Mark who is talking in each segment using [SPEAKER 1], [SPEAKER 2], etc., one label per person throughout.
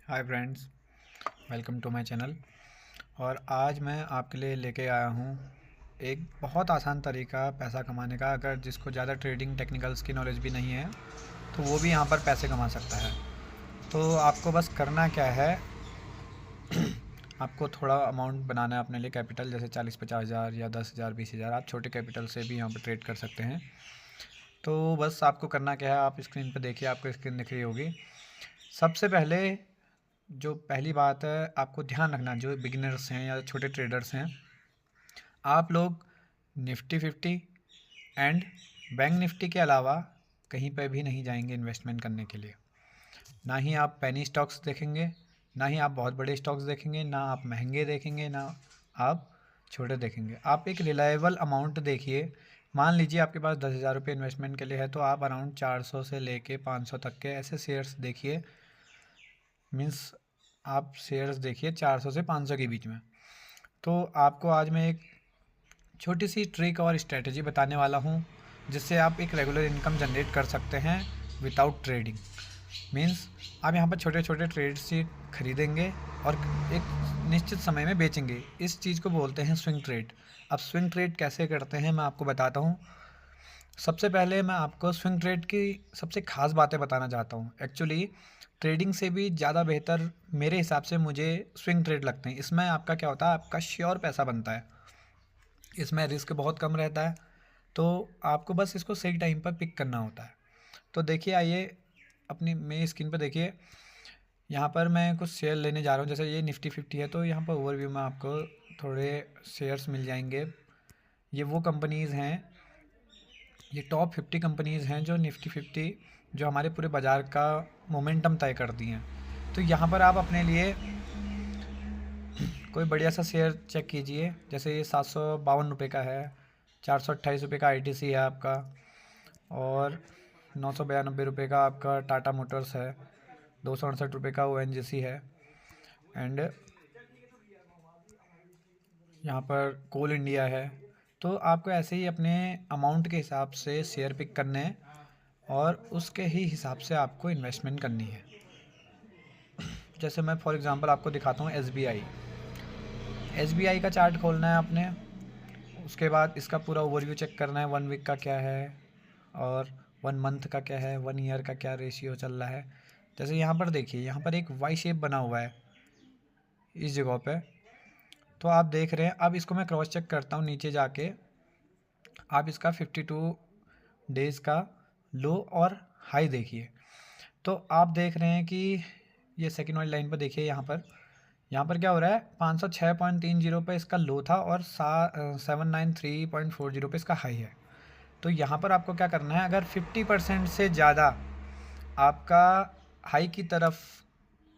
[SPEAKER 1] Hi friends, welcome to my channel. और आज मैं आपके लिए लेके आया हूँ एक बहुत आसान तरीका पैसा कमाने का। अगर जिसको ज़्यादा ट्रेडिंग टेक्निकल्स की नॉलेज भी नहीं है तो वो भी यहाँ पर पैसे कमा सकता है। तो आपको बस करना क्या है, आपको थोड़ा अमाउंट बनाना है अपने लिए, कैपिटल जैसे 40-50 हज़ार या 10 हज़ार 20 हज़ार। आप छोटे कैपिटल से भी यहाँ पर ट्रेड कर सकते हैं। तो बस आपको करना क्या है, आप स्क्रीन पर देखिए, आपको स्क्रीन दिख रही होगी। सबसे पहले जो पहली बात है, आपको ध्यान रखना, जो बिगिनर्स हैं या छोटे ट्रेडर्स हैं, आप लोग निफ्टी 50 एंड बैंक निफ्टी के अलावा कहीं पर भी नहीं जाएंगे इन्वेस्टमेंट करने के लिए। ना ही आप पेनी स्टॉक्स देखेंगे, ना ही आप बहुत बड़े स्टॉक्स देखेंगे, ना आप महंगे देखेंगे, ना आप छोटे देखेंगे। आप एक रिलायबल अमाउंट देखिए। मान लीजिए आपके पास 10 हज़ार रुपये इन्वेस्टमेंट के लिए है, तो आप अराउंड 400 से लेके 500 तक के ऐसे शेयर्स देखिए। मीन्स आप शेयर्स देखिए 400 से 500 के बीच में। तो आपको आज मैं एक छोटी सी ट्रिक और स्ट्रेटजी बताने वाला हूँ जिससे आप एक रेगुलर इनकम जनरेट कर सकते हैं विदाउट ट्रेडिंग। मीन्स आप यहाँ पर छोटे छोटे ट्रेड्स ही खरीदेंगे और एक निश्चित समय में बेचेंगे। इस चीज़ को बोलते हैं स्विंग ट्रेड। अब स्विंग ट्रेड कैसे करते हैं मैं आपको बताता हूँ। सबसे पहले मैं आपको स्विंग ट्रेड की सबसे ख़ास बातें बताना चाहता हूँ। एक्चुअली ट्रेडिंग से भी ज़्यादा बेहतर मेरे हिसाब से मुझे स्विंग ट्रेड लगते हैं। इसमें आपका क्या होता है, आपका श्योर पैसा बनता है, इसमें रिस्क बहुत कम रहता है। तो आपको बस इसको सही टाइम पर पिक करना होता है। तो देखिए, आइए अपनी मेरी स्क्रीन पर देखिए। यहाँ पर मैं कुछ शेयर लेने जा रहा हूँ, जैसे ये निफ्टी 50 है, तो यहाँ पर ओवरव्यू में आपको थोड़े शेयर्स मिल जाएंगे। ये वो कंपनीज़ हैं, ये टॉप 50 कंपनीज़ हैं जो निफ्टी 50, जो हमारे पूरे बाज़ार का मोमेंटम तय करती हैं। तो यहाँ पर आप अपने लिए कोई बढ़िया सा शेयर चेक कीजिए। जैसे ये 752 रुपये का है, 428 रुपये का आईटीसी है आपका, और 992 रुपये का आपका टाटा मोटर्स है, 268 रुपये का ओएनजीसी है, एंड यहाँ पर कोल इंडिया है। तो आपको ऐसे ही अपने अमाउंट के हिसाब से शेयर पिक करने हैं और उसके ही हिसाब से आपको इन्वेस्टमेंट करनी है। जैसे मैं फॉर एग्ज़ाम्पल आपको दिखाता हूँ एसबीआई का चार्ट खोलना है आपने। उसके बाद इसका पूरा ओवरव्यू चेक करना है, 1 वीक का क्या है और 1 मंथ का क्या है, 1 ईयर का क्या रेशियो चल रहा है। जैसे यहाँ पर देखिए, यहाँ पर एक वाई शेप बना हुआ है इस जगह पे, तो आप देख रहे हैं। अब इसको मैं क्रॉस चेक करता हूँ नीचे जाके। आप इसका 52 डेज़ का लो और हाई देखिए। तो आप देख रहे हैं कि ये सेकंड वाली लाइन पर देखिए, यहाँ पर क्या हो रहा है, 506.30 पे इसका लो था और 793.40 पे इसका हाई है। तो यहाँ पर आपको क्या करना है, अगर 50% से ज़्यादा आपका हाई की तरफ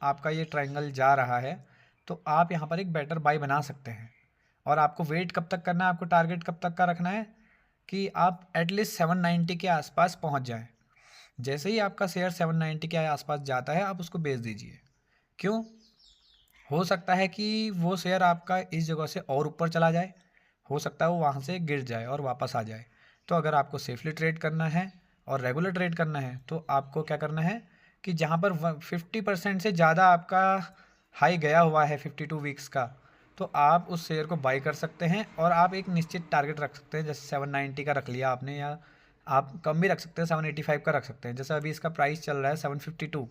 [SPEAKER 1] आपका ये ट्रायंगल जा रहा है, तो आप यहाँ पर एक बेटर बाय बना सकते हैं। और आपको वेट कब तक करना है, आपको टारगेट कब तक का रखना है कि आप एटलीस्ट 790 के आसपास पहुँच जाए। जैसे ही आपका शेयर 790 के आसपास जाता है, आप उसको बेच दीजिए। क्यों? हो सकता है कि वो शेयर आपका इस जगह से और ऊपर चला जाए, हो सकता है वो वहाँ से गिर जाए और वापस आ जाए। तो अगर आपको सेफली ट्रेड करना है और रेगुलर ट्रेड करना है, तो आपको क्या करना है कि जहाँ पर 50% से ज़्यादा आपका हाई गया हुआ है 52 वीक्स का, तो आप उस शेयर को बाई कर सकते हैं और आप एक निश्चित टारगेट रख सकते हैं। जैसे 790 का रख लिया आपने, या आप कम भी रख सकते हैं, 785 का रख सकते हैं। जैसे अभी इसका प्राइस चल रहा है 752,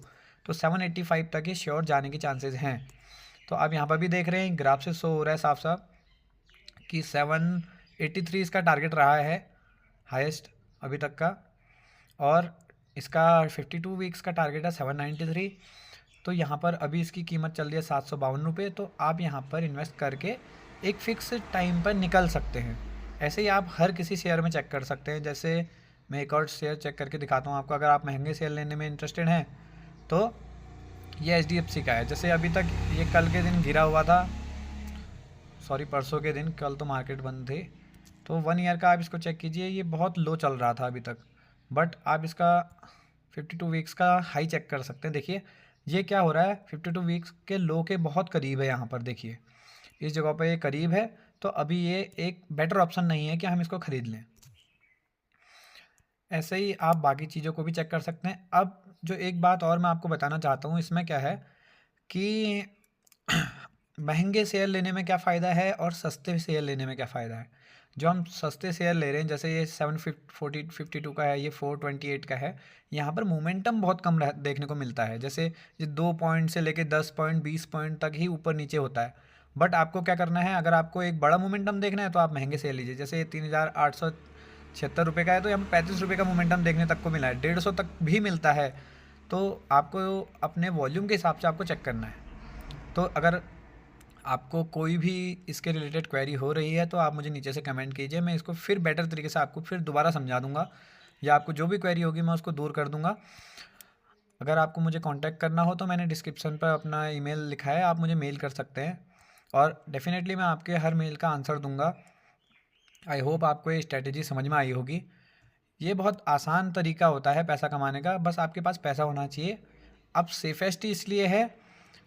[SPEAKER 1] तो 785 तक ये श्योर जाने की चांसेस हैं। तो आप यहाँ पर भी देख रहे हैं, ग्राफ से शो हो रहा है साफ साफ कि 783 इसका टारगेट रहा है हाईएस्ट अभी तक का, और इसका 52 वीक्स का टारगेट है 793। तो यहाँ पर अभी इसकी कीमत चल रही है 752 रुपये। तो आप यहाँ पर इन्वेस्ट करके एक फ़िक्स टाइम पर निकल सकते हैं। ऐसे ही आप हर किसी शेयर में चेक कर सकते हैं। जैसे मैं एक और शेयर चेक करके दिखाता हूँ आपको। अगर आप महंगे शेयर लेने में इंटरेस्टेड हैं तो ये एच का है। जैसे अभी तक ये कल के दिन गिरा हुआ था, सॉरी परसों के दिन, कल तो मार्केट बंद थी। तो 1 ईयर का आप इसको चेक कीजिए, ये बहुत लो चल रहा था अभी तक, बट आप इसका 52 वीक्स का हाई चेक कर सकते हैं। देखिए ये क्या हो रहा है, 52 वीक्स के लो के बहुत करीब है। यहाँ पर देखिए इस जगह पर ये करीब है, तो अभी ये एक बेटर ऑप्शन नहीं है कि हम इसको ख़रीद लें। ऐसे ही आप बाकी चीज़ों को भी चेक कर सकते हैं। अब जो एक बात और मैं आपको बताना चाहता हूँ, इसमें क्या है कि महंगे शेयर लेने में क्या फ़ायदा है और सस्ते शेयर लेने में क्या फ़ायदा है। जो हम सस्ते शेयर ले रहे हैं, जैसे ये 752 का है, ये 428 का है, यहाँ पर मोमेंटम बहुत कम देखने को मिलता है। जैसे ये 2 पॉइंट से लेके 10 पॉइंट 20 पॉइंट तक ही ऊपर नीचे होता है। बट आपको क्या करना है, अगर आपको एक बड़ा मोमेंटम देखना है तो आप महंगे शेयर लीजिए। जैसे ये 3876 रुपये का है, तो यहाँ पर 35 रुपये का मोमेंटम देखने तक को मिला है, 150 तक भी मिलता है। तो आपको अपने वॉल्यूम के हिसाब से आपको चेक करना है। तो अगर आपको कोई भी इसके रिलेटेड क्वेरी हो रही है तो आप मुझे नीचे से कमेंट कीजिए, मैं इसको फिर बेटर तरीके से आपको फिर दोबारा समझा दूंगा, या आपको जो भी क्वेरी होगी मैं उसको दूर कर दूंगा। अगर आपको मुझे कांटेक्ट करना हो तो मैंने डिस्क्रिप्शन पर अपना ईमेल लिखा है, आप मुझे मेल कर सकते हैं और डेफिनेटली मैं आपके हर मेल का आंसर दूंगा। आई होप आपको ये स्ट्रेटेजी समझ में आई होगी। ये बहुत आसान तरीका होता है पैसा कमाने का, बस आपके पास पैसा होना चाहिए। अब सेफेस्ट इसलिए है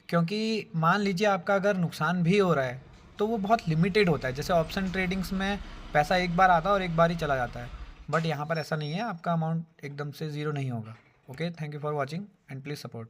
[SPEAKER 1] क्योंकि मान लीजिए आपका अगर नुकसान भी हो रहा है तो वो बहुत लिमिटेड होता है। जैसे ऑप्शन ट्रेडिंग्स में पैसा एक बार आता है और एक बार ही चला जाता है, बट यहाँ पर ऐसा नहीं है, आपका अमाउंट एकदम से ज़ीरो नहीं होगा। Okay, thank you for watching and please support.